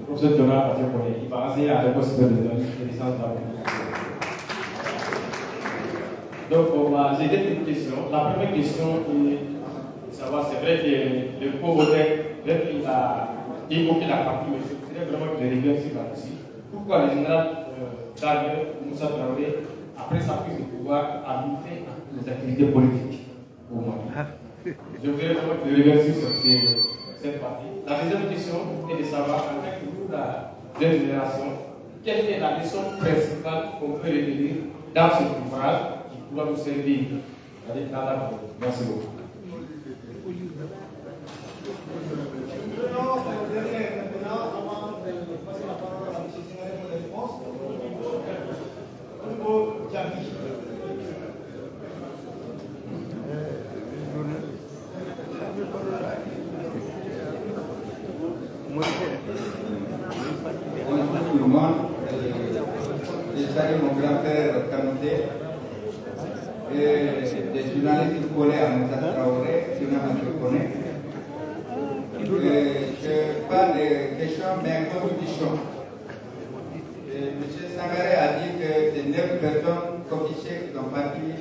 professeur Donald Badiakone, qui va enseigner à l'école supérieure de licence d'armée. Donc, j'ai deux petites questions. La première question est de savoir, c'est vrai que le pauvre dès qu'il a évoqué la partie, mais je voudrais vraiment que je revienne sur là-dessus. Pourquoi le général d'armée Moussa Traoré, après sa prise de pouvoir, a mis fin à toutes les activités politiques au Mali? Je voudrais vraiment que je revienne sur cette partie. La deuxième question est de savoir, en tant que nous, la jeune génération, quelle est la leçon principale qu'on peut retenir dans ce ouvrage qui pourra nous servir dans la vie. Merci beaucoup. Maintenant, avant de passer la parole à M. Sengaré pour les réponses, au niveau Djabi. Bonjour tout le monde. Je salue mon grand frère Kanouté et des journalistes collés à Moussa Traoré, que je connais. Je parle de questions, mais un peu de questions. M. Sengaré a dit que c'est 9 personnes officiers qui sont partis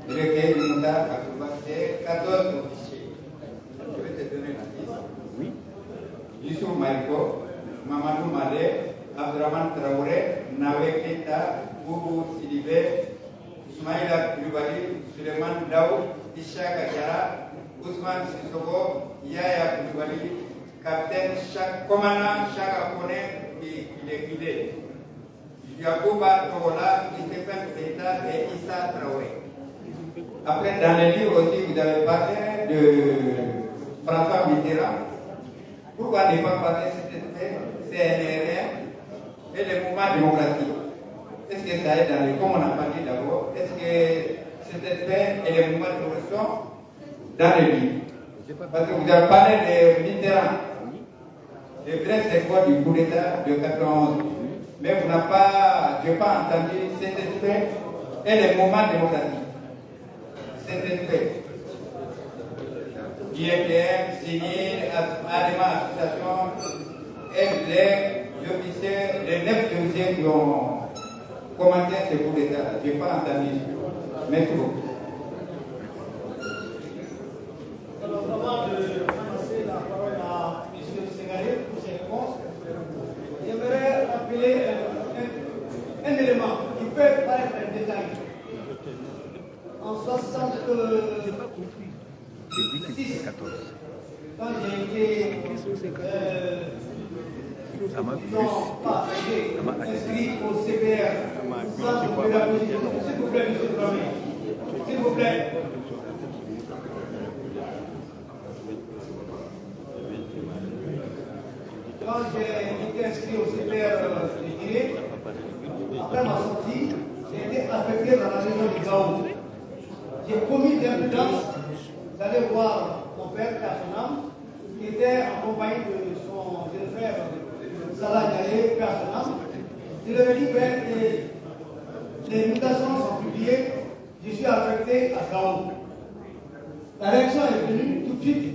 recueillir Moussa à Touba. C'est 14 officiers. Je vais te donner la liste. Oui. Youssouf Maïko, Mamadou Malé, Abdraman Traoré, Nawe Keita, Boubou Sidibé, Ismaïla Koulibaly, Suleiman Daou, Ishaka Diara, Ousmane Sissoko, Yaya Koulibaly, capitaine commandant Chaka Kone, qui est guidé. Yacouba Togola, Stéphane Keita et Issa Traoré. Après, dans les livres aussi, vous avez parlé de François Mitterrand. Pourquoi ne pas parler de CNRR et les mouvements démocratiques? Est-ce que ça est dans les... Comme on a parlé d'abord, est-ce que cette paix et les mouvements démocratiques sont dans les livres? Parce que vous avez parlé de Mitterrand, le vrai symbole du coup d'État de 91. Mais vous n'avez pas, je n'ai pas entendu cet aspect et les mouvements démocratiques. Cet aspect. IFDM, CINI, ADEMA, Association, les officiers, les 9 dossiers qui ont commenté ce coup d'État. Je n'ai pas entendu. Merci beaucoup. Alors, avant de passer la parole à M. Ségalé pour ses réponses, j'aimerais rappeler un élément qui peut paraître un détail. En 1966, quand j'ai été inscrit au CPR, Centre de pédagogie, s'il vous plaît, M. Dramé, s'il vous plaît. Quand j'ai été inscrit au CPR de Guinée, après ma sortie, j'ai été affecté dans la région du Gao. J'ai promis d'imprudence d'aller voir mon père, Personam, qui était en compagnie de son jeune frère, Salah Dialé, Personam. Je lui ai dit que les mutations sont publiées, je suis affecté à Gao. La réaction est venue tout de suite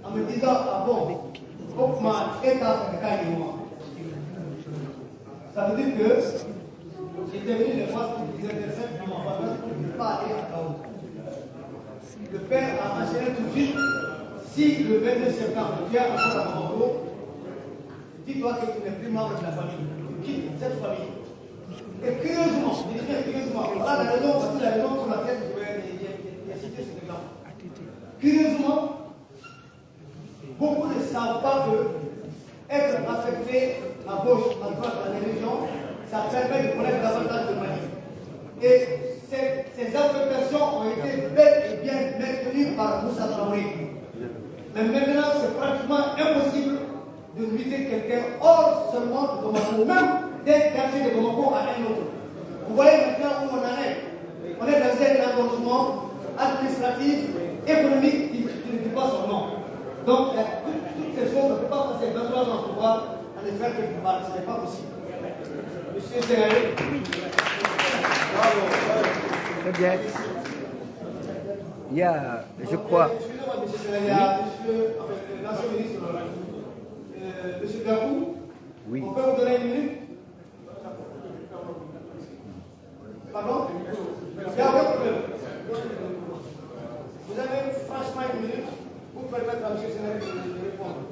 en me disant, ah bon, Hopman est africain et moi. Ça veut dire que j'étais venu les voir pour des intercepts dans ma faveur pour ne pas aller à Gao. Le père a enchaîné tout de suite, si le 22 septembre tu es encore à Bamako, dis-toi que tu n'es plus membre de la famille. Tu quittes cette famille. Et curieusement, je dis curieusement, voilà la raison, parce que la raison pour laquelle j'ai cité cet exemple. Curieusement, beaucoup ne savent pas que être affecté à gauche, à droite, dans les régions, ça permet de connaître davantage de manière. Et ces affectations ont été bel et bien maintenues par Moussa Traoré. Mais maintenant, c'est pratiquement impossible de muter quelqu'un hors seulement de Bamako, même d'un quartier de Bamako à un autre. Vous voyez maintenant où on en est. On est dans un engagement administratif, économique qui ne dit pas son nom. Donc, toutes ces choses, on ne peut pas passer 23 ans pour pouvoir aller faire quelque part. Ce n'est pas possible. Monsieur Ségalé. Très bien. Il y a, je crois. Excusez-moi, monsieur Ségalé, il y a l'ancien ministre, monsieur Gabou. Oui. On peut vous donner une minute? Pardon? Il n'y a aucun problème. Vous avez franchement une minute pour permettre à M. Sénégal de répondre.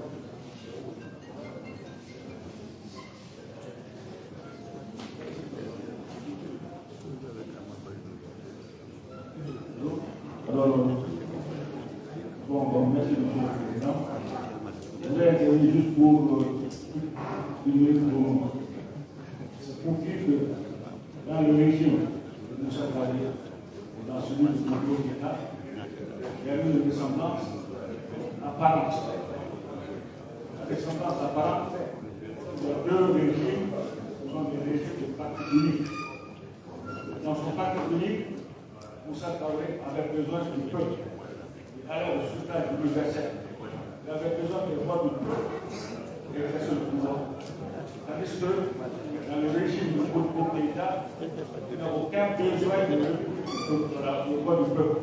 Alors, bon, merci M. le Président. Je voudrais intervenir juste pour une minute pour dire que dans le régime de Moussa Traoré et dans celui du contrôle d'État, il y a eu une ressemblance apparente. La ressemblance apparente, les deux régimes sont des régimes de parti unique. Dans son parti unique, Moussa Traoré avait besoin du peuple. Il allait au suffrage universel. Il avait besoin des voix du peuple pour exercer le pouvoir. Tandis que dans le régime du contrôle d'État, il n'a aucun besoin de la voix du peuple.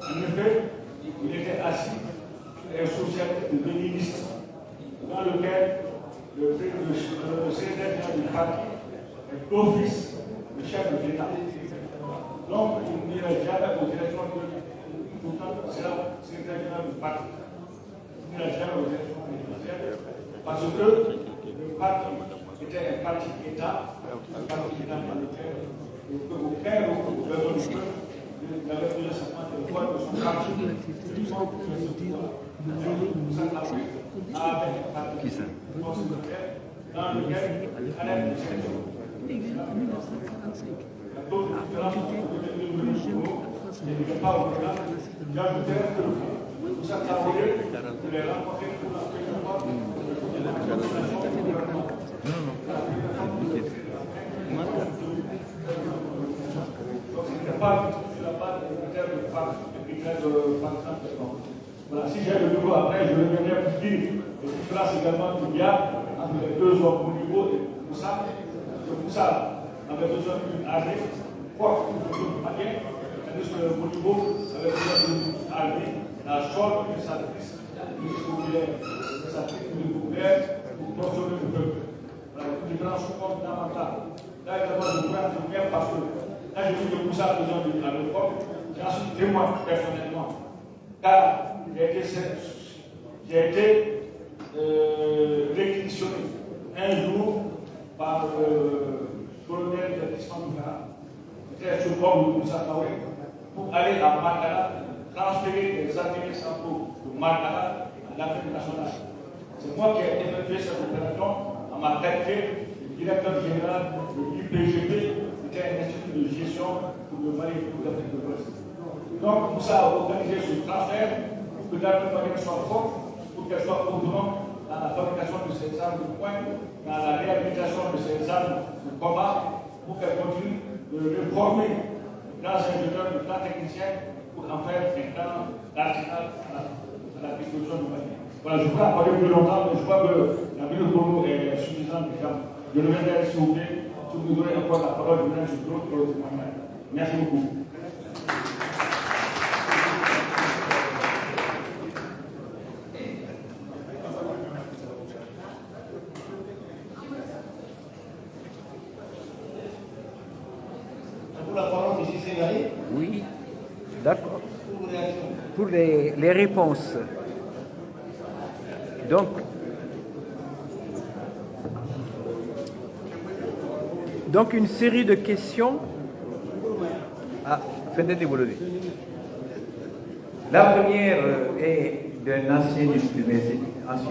En effet, il était assis sur un socialiste léniniste dans lequel le secrétaire du parti est d'office le chef de l'État. Donc, il n'irait jamais aux élections pourtant, c'est le secrétaire général du parti. Il n'irait jamais aux élections présidentielles parce que le parti était un parti d'État, un parti d'État dans lequel aucun besoin du peuple n'avait besoin seulement de voix de son parti. Qui ça? Dans lequel il allait aux élections. n'était pas au Ghana, j'ajoutais que Moussa Traoré, je l'ai rencontré pour la première fois. Donc, c'était pas sur la base des critères de femmes, des critères de femmes. Voilà, si j'ai le nouveau après, je reviendrai pour dire, et tout cela, c'est également qu'il y a entre les deux hommes au niveau de Moussa. Moussa avait besoin d'une armée forte pour le malien, tandis que le niveau avait besoin d'une armée, la chaude et sa fils, sa pour contrôler le peuple. Voilà, une différence fondamentale. Là, également, je voudrais bien parce que là, je dis que Moussa a besoin d'une armée forte, j'en suis témoin personnellement. Car j'ai été réquisitionné un jour par le colonel de l'Islam c'était sur bord de Moussa Traoré, pour aller à Makala, transférer les ateliers centraux de Makala à l'Afrique nationale. C'est moi qui ai effectué cette opération à ma qualité de directeur général de l'IPGP, qui était un institut de gestion pour le Mali et pour l'Afrique de l'Ouest. Donc Moussa a organisé ce transfert pour que l'armée malienne soit forte, pour qu'elle soit autonome dans la fabrication de ses armes de poing, dans la réhabilitation de ses armes de combat, pour qu'elle continue de former grands ingénieurs, de grands techniciens, pour en faire un grand arsenal à la disposition du Mali. Voilà, je ne peux pas parler plus longtemps, mais je crois que la minute pour nous est suffisante déjà. Je reviendrai s'il vous plaît, si vous nous donnez encore la parole, je viendrai sur d'autres témoignages. Merci beaucoup. Oui, d'accord. Pour les réponses. Donc une série de questions. Ah, faites développer. La première est d'un ancien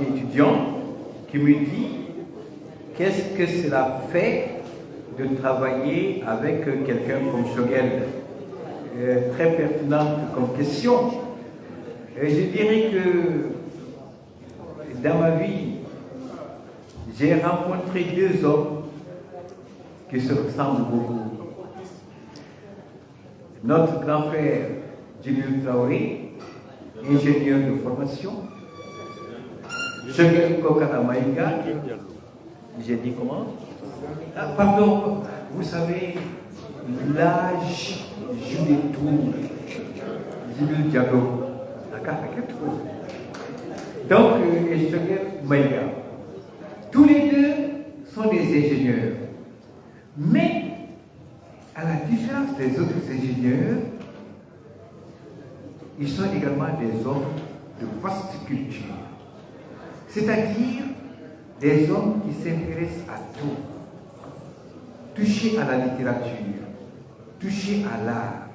étudiant qui me dit qu'est-ce que cela fait de travailler avec quelqu'un comme Choguel. Très pertinente comme question. Je dirais que dans ma vie, j'ai rencontré deux hommes qui se ressemblent beaucoup. Notre grand frère, Djibril Traoré, ingénieur de formation, Choguel Kokana Maïga, j'ai dit comment? Ah, pardon, vous savez, l'âge joue des tours. Djibril Diallo. Donc, Choguel Maïga. Tous les deux sont des ingénieurs. Mais, à la différence des autres ingénieurs, ils sont également des hommes de vaste culture. C'est-à-dire des hommes qui s'intéressent à tout. Toucher à la littérature, toucher à l'art,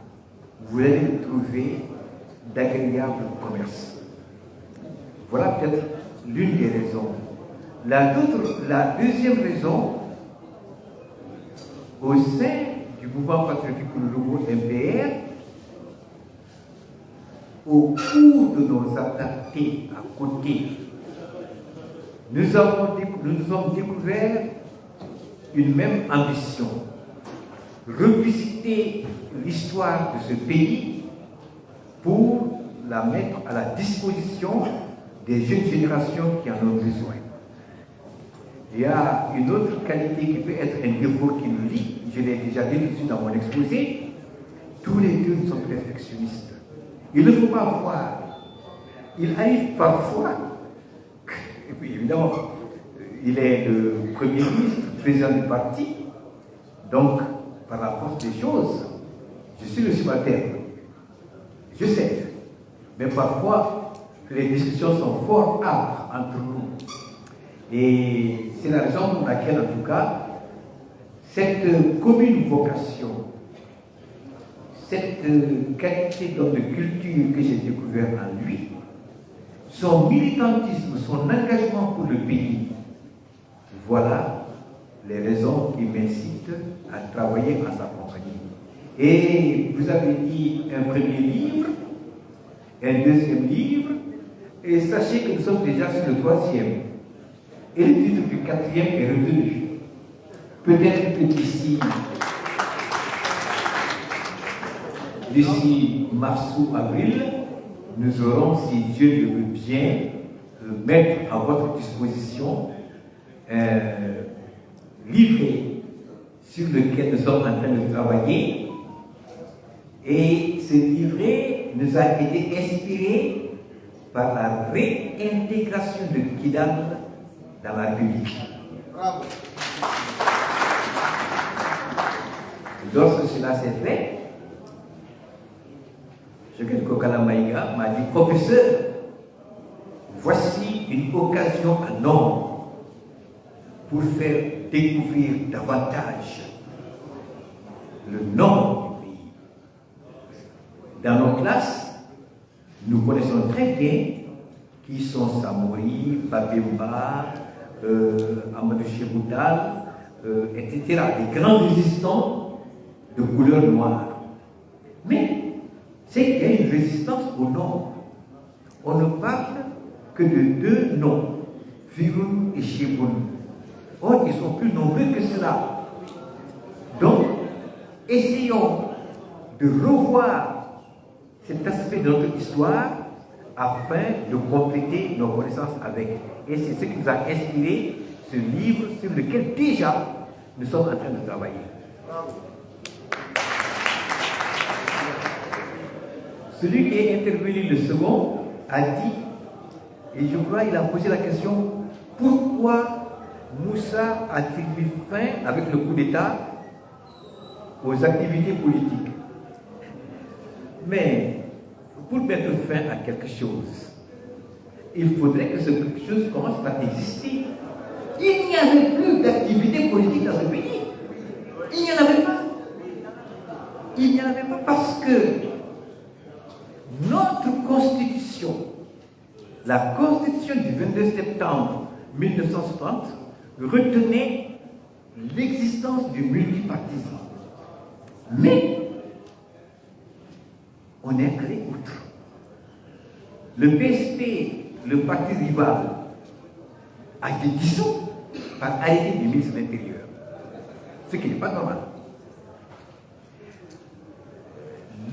vous allez trouver d'agréables commerces. Voilà peut-être l'une des raisons. La deuxième raison, au sein du mouvement patriotique pour le nouveau MPR, au cours de nos activités à côté, nous avons découvert une même ambition, revisiter l'histoire de ce pays pour la mettre à la disposition des jeunes générations qui en ont besoin. Il y a une autre qualité qui peut être un défaut qui nous lie, je l'ai déjà dit dans mon exposé, tous les deux sont perfectionnistes. Il ne faut pas voir. Il arrive parfois, et puis évidemment, il est le Premier ministre, président du parti, donc par la force des choses, je suis le subalterne. Je sais, mais parfois, les discussions sont fort âpres entre nous. Et c'est la raison pour laquelle, en tout cas, cette commune vocation, cette qualité de culture que j'ai découvert en lui, son militantisme, son engagement pour le pays, voilà les raisons qui m'incitent à travailler en sa compagnie. Et vous avez dit un premier livre, un deuxième livre, et sachez que nous sommes déjà sur le troisième. Et le titre du quatrième est revenu. Peut-être que d'ici mars ou avril, nous aurons, si Dieu le veut bien, mettre à votre disposition un livret sur lequel nous sommes en train de travailler. Et ce livret nous a été inspiré par la réintégration de Kidal dans la République. Bravo. Lorsque cela s'est fait, Cheikh Kokala Maïga m'a dit, professeur, voici une occasion en or pour faire découvrir davantage le nom du pays. Dans nos classes, nous connaissons très bien qui sont Samori, Babemba, Amadou Cheboutal, etc. Des grands résistants de couleur noire. Mais c'est qu'il y a une résistance au nom. On ne parle que de deux noms, Firoun et Cheboun. Or, ils sont plus nombreux que cela. Donc, essayons de revoir cet aspect de notre histoire afin de compléter nos connaissances avec. Et c'est ce qui nous a inspiré ce livre sur lequel déjà nous sommes en train de travailler. Celui qui est intervenu le second a dit, et je crois qu'il a posé la question, pourquoi Moussa a-t-il mis fin avec le coup d'État aux activités politiques? Mais pour mettre fin à quelque chose, il faudrait que ce quelque chose commence par exister. Il n'y avait plus d'activité politique dans ce pays. Il n'y en avait pas. Il n'y en avait pas parce que notre constitution, la constitution du 22 septembre 1960, retenait l'existence du multipartisme. Mais on est allé outre. Le PSP, le parti rival, a été dissous par arrêté du ministre de l'Intérieur, ce qui n'est pas normal.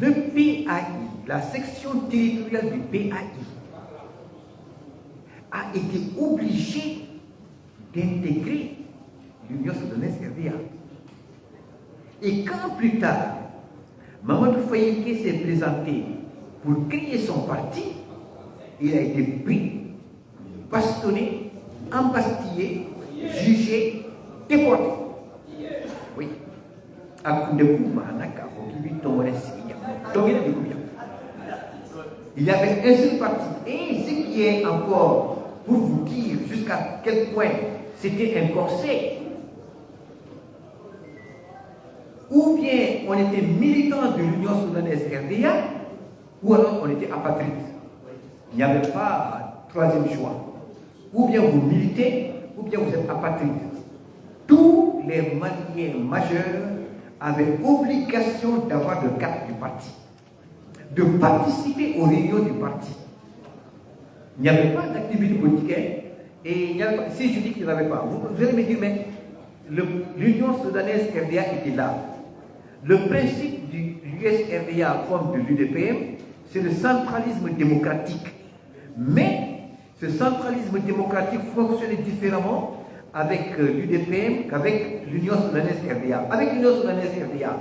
Le PAI, la section territoriale du PAI, a été obligée d'intégrer l'Union soudanaise RDA. Et quand plus tard, Mamadou Fayeke s'est présenté pour créer son parti, il a été pris, bastonné, embastillé, jugé, déporté. Oui. Il y avait un seul parti. Et ce qui est encore, pour vous dire jusqu'à quel point c'était un corset, ou bien on était militant de l'Union soudanaise RDA, ou alors on était apatride. Il n'y avait pas troisième choix. Ou bien vous militez, ou bien vous êtes apatride. Tous les Maliens majeurs avaient obligation d'avoir le carte du parti, de participer aux réunions du parti. Il n'y avait pas d'activité politique, et il n'y avait pas, si je dis qu'il n'y en avait pas, vous allez me dire, mais l'Union soudanaise RDA était là. Le principe du USRDA comme de l'UDPM, c'est le centralisme démocratique. Mais ce centralisme démocratique fonctionnait différemment avec l'UDPM qu'avec l'Union soudanaise RDA. Avec l'Union soudanaise RDA,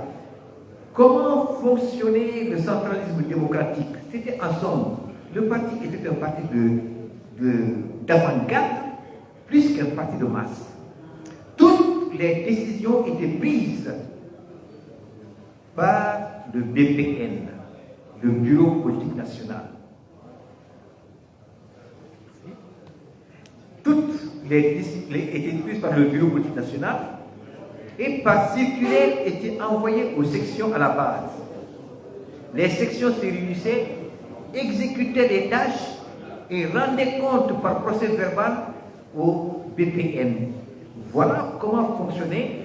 comment fonctionnait le centralisme démocratique? C'était en somme, le parti était un parti d'avant-garde plus qu'un parti de masse. Toutes les décisions étaient prises par le BPN, le Bureau politique national. Toutes les décisions étaient prises par le Bureau politique national et par circulaire étaient envoyées aux sections à la base. Les sections se réunissaient, exécutaient les tâches et rendaient compte par procès verbal au BPN. Voilà comment fonctionnait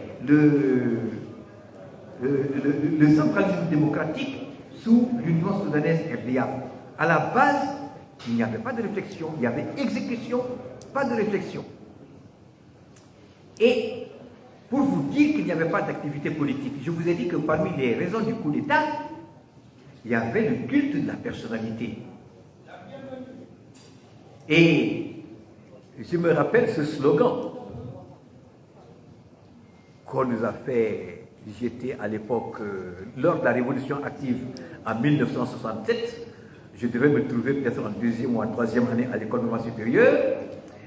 le centralisme démocratique sous l'Union soudanaise RDA. À la base, il n'y avait pas de réflexion, il y avait exécution, pas de réflexion. Et pour vous dire qu'il n'y avait pas d'activité politique, je vous ai dit que parmi les raisons du coup d'État, il y avait le culte de la personnalité. Et je me rappelle ce slogan qu'on nous a fait, j'étais à l'époque, lors de la révolution active en 1967, je devais me trouver peut-être en deuxième ou en troisième année à l'école normale supérieure,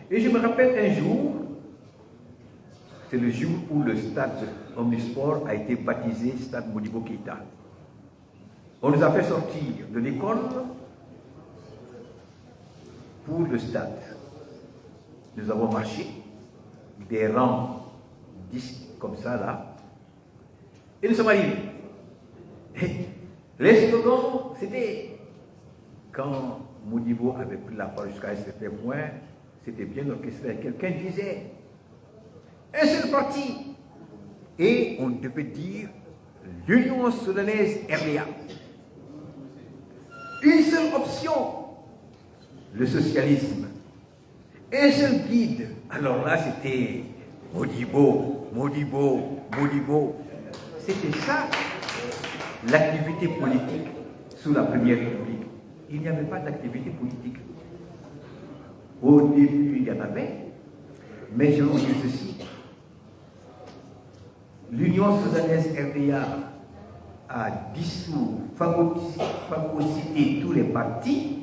et je me rappelle un jour, c'est le jour où le stade Omnisport a été baptisé stade Modibo Keïta. On nous a fait sortir de l'école pour le stade. Nous avons marché des rangs 10 comme ça là, et nous sommes arrivés. Et les slogans, c'était quand Modibo avait pris la parole jusqu'à un certain point, c'était bien orchestré. Quelqu'un disait un seul parti, et on devait dire l'Union soudanaise RDA. Une seule option, le socialisme. Un seul guide. Alors là, c'était Modibo, Modibo, Modibo. C'était ça, l'activité politique sous la Première République. Il n'y avait pas d'activité politique. Au début, il y en avait, mais je vous dis ceci. L'Union soudanaise RDA a dissous, phagocyté tous les partis,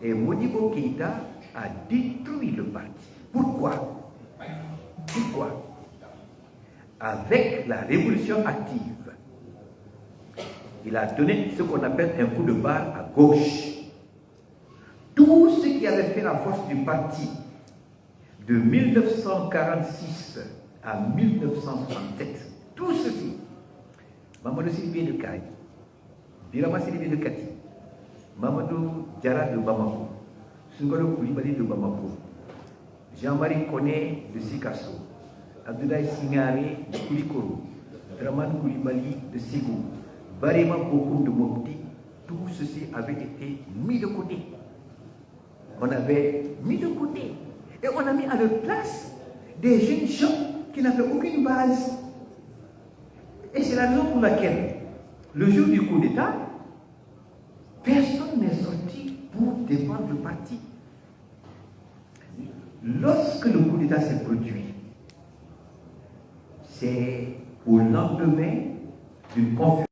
et Modibo Keïta a détruit le parti. Pourquoi? Pourquoi? Avec la révolution active, il a donné ce qu'on appelle un coup de barre à gauche. Tout ce qui avait fait la force du parti de 1946 à 1967, tout ceci, Mamadou Sidibé de Kaye, Birama Sidibé de Kati, Mamadou Diarra de Bamako, Sungolo Koulibaly de Bamako, Jean-Marie Koné de Sikasso, Abdoulaye Signare de Koulikoro, Draman Koulibaly de Ségou, Barema Bokoum de Mopti, tout ceci avait été mis de côté. On avait mis de côté. Et on a mis à leur place des jeunes gens qui n'avaient aucune base. Et c'est la raison pour laquelle, le jour du coup d'État, personne n'est sorti pour défendre le parti. Lorsque le coup d'État s'est produit, c'est au lendemain d'une conférence